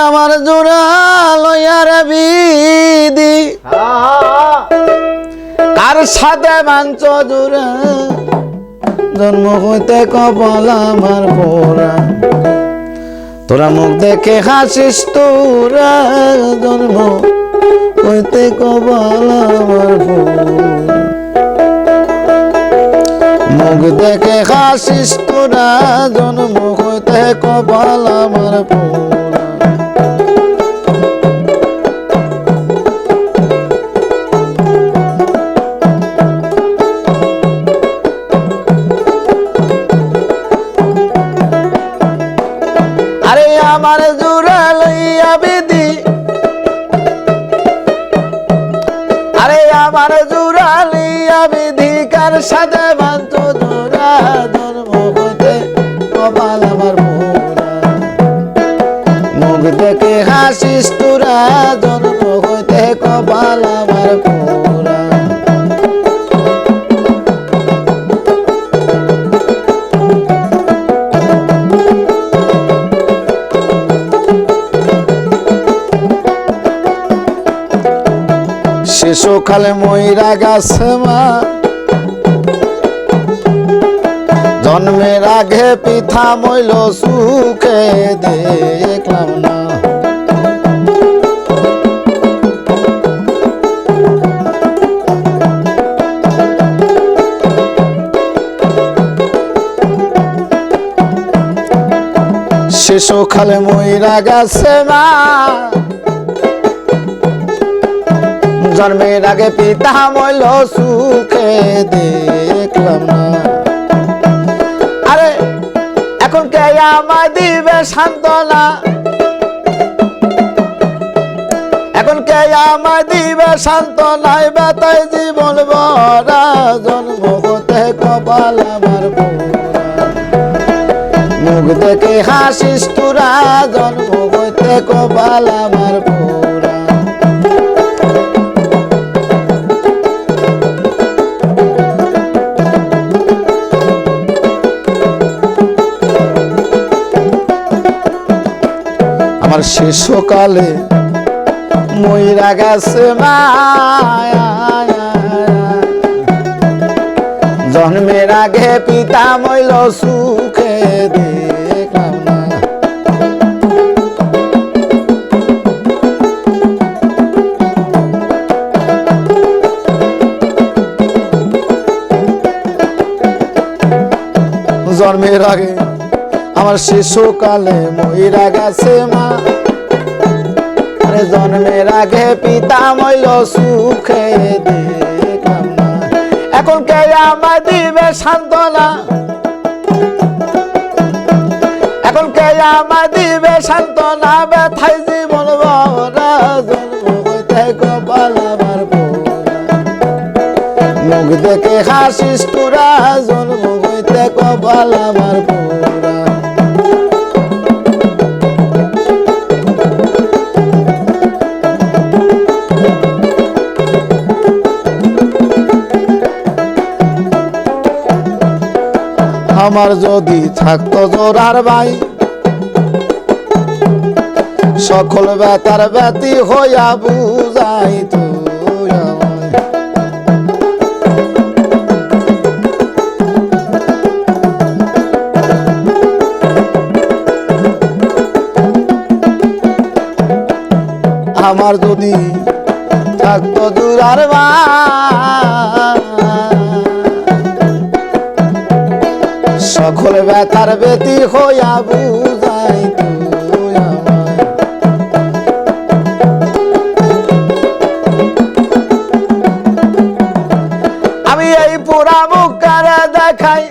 আমার জোড়া লইয়ার বিধি আর সাথে মাঞ্চ জোড়া জন্ম হইতে কপাল আমার পোড়া তোরা মুখ দেখে হাসিস তোরা জন্ম হইতে কপাল আমার পোড়া মুখ দেখে হাসিস তোরা জন্ম হইতে কপাল আমার পোড়া আমার জোড়া লইয়া বিধি আরে আমার জোড়া লইয়া বিধি কার সাথে বান্ত জোড়া জন্ম হতে কপাল আমার পোড়া মুখ দেখে হাসিস তোরা জন্ম হতে কপাল আমার পোড়া শিশুকালে ময়রা গাছে মা জন্মের আগে পিঠা মইল সুখে দেখলাম না শিশুকালে ময়রা গাছে মা জন্মের আগে পিতা মইল সুখে দেখলাম না আরে এখন কে আমায় দিবে সান্ত্বনা এখন কে আমায় দিবে সান্ত্বনা ব্যথায় জীবন ভরা জন্ম হতে কপাল আমার পোড়া মুখ দেখে হাসিস তোরা জন্ম হতে কপাল আমার পোড়া আমার শিশুকালে ময়রা গেছে মায়া জন্মের আগে পিতা মইল সুখে দেখলাম না জন্মের আগে আমার শিশুকালে ময়রা গেছে মা জন্মের আগে পিতা মইল সুখে দেখলাম না এখন কে আমায় দিবে সান্ত্বনা এখন কে আমায় দিবে সান্ত্বনা ব্যথায় জীবন ভরা জন্ম হইতে কপাল আমার পোড়া মুখ দেখে হাসিস তোরা জন্ম হইতে কপাল আমার পোড়া আমার যদি থাকতো জোড়ার ভাই সকল ব্যথার ব্যতি হইয়া বুঝাইতো আমার যদি থাকতো জোড়ার ভাই সকল ব্যথার ব্যতি হইয়া বুঝাইতো আমি এই পোড়া মুখ কারে দেখাই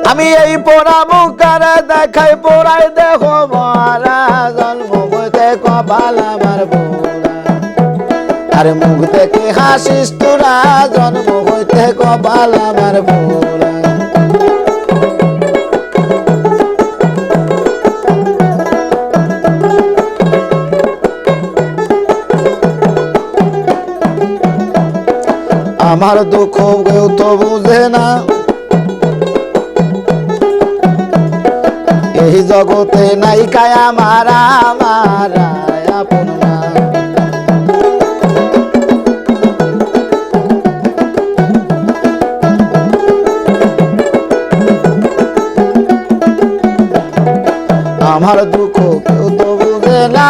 আমি এই পোড়া মুখ কারে দেখাই পোড়াই দেখো মারা জন্ম হইতে কপাল আমার পোড়া আরে মুখ দেখে হাসিস তোরা জন্ম হইতে কপাল আমার পোড়া আমার দুঃখ কেউ তো বুঝে না এই জগতে নাই কায়া মারা মারা আপন মা। আমার দুঃখ কেউ তো বুঝে না,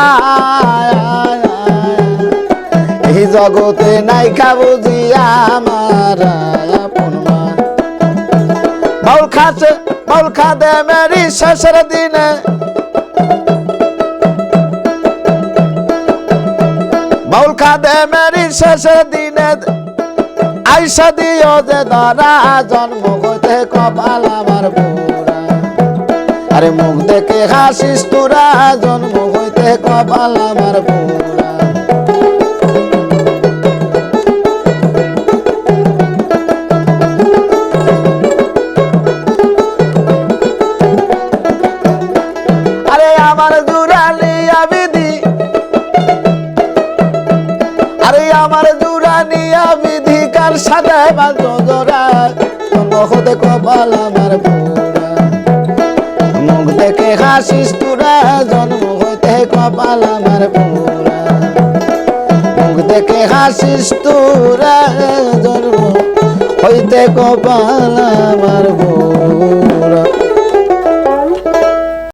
এই জগতে নাই কা বুঝি আমার আপন মা। বাউল খাদে মেরি শেষের দিনে, বাউল খাদে মেরি শেষের দিনে আইসা দিও যে ধরা, জন্ম হইতে কপাল আমার পোড়া। আরে মুখ দেখে হাসিস তোরা, জন্ম হইতে কপাল আমার পোড়া। আরে আমার জুরানিয়া বিধি, আরে আমার জুরানিয়া বিধি কার সাথে বাঁধো জোড়া, জন্ম হইতে কপাল আমার পোড়া। মুখ দেখে হাসিস তোরা, জন্ম হইতে কপাল আমার পোড়া। মুখ দেখে হাসিস তোরা, জন্ম হইতে কপাল আমার পোড়া।